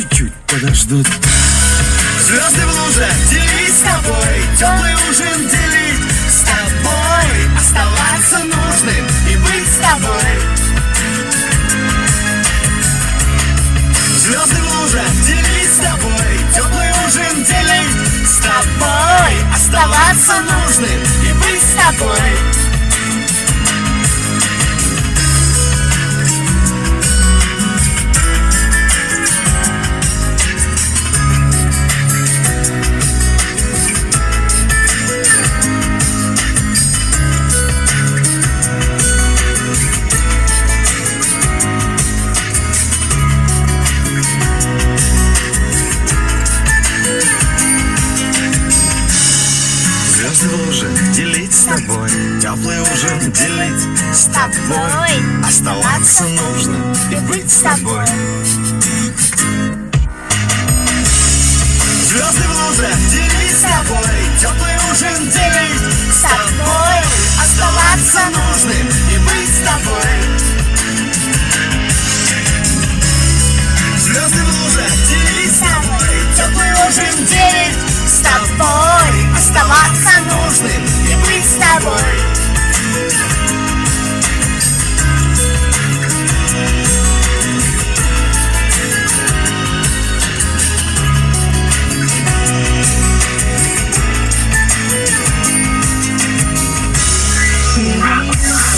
чуть подождут. Звезды в лужах делить с тобой, теплый ужин делить с тобой, оставаться нужным и быть с тобой. Звезды в лужах делить с тобой, теплый ужин делить с тобой, оставаться нужным и быть с тобой. Звезды в лужах делить с тобой, теплый ужин делить с тобой, оставаться нужным и быть с тобой. Звезды в лужах делить с тобой, теплый ужин делить с тобой, оставаться нужным и быть с тобой. Звезды в лужах делить с тобой, теплый ужин делить с тобой, оставаться нужным и быть с тобой.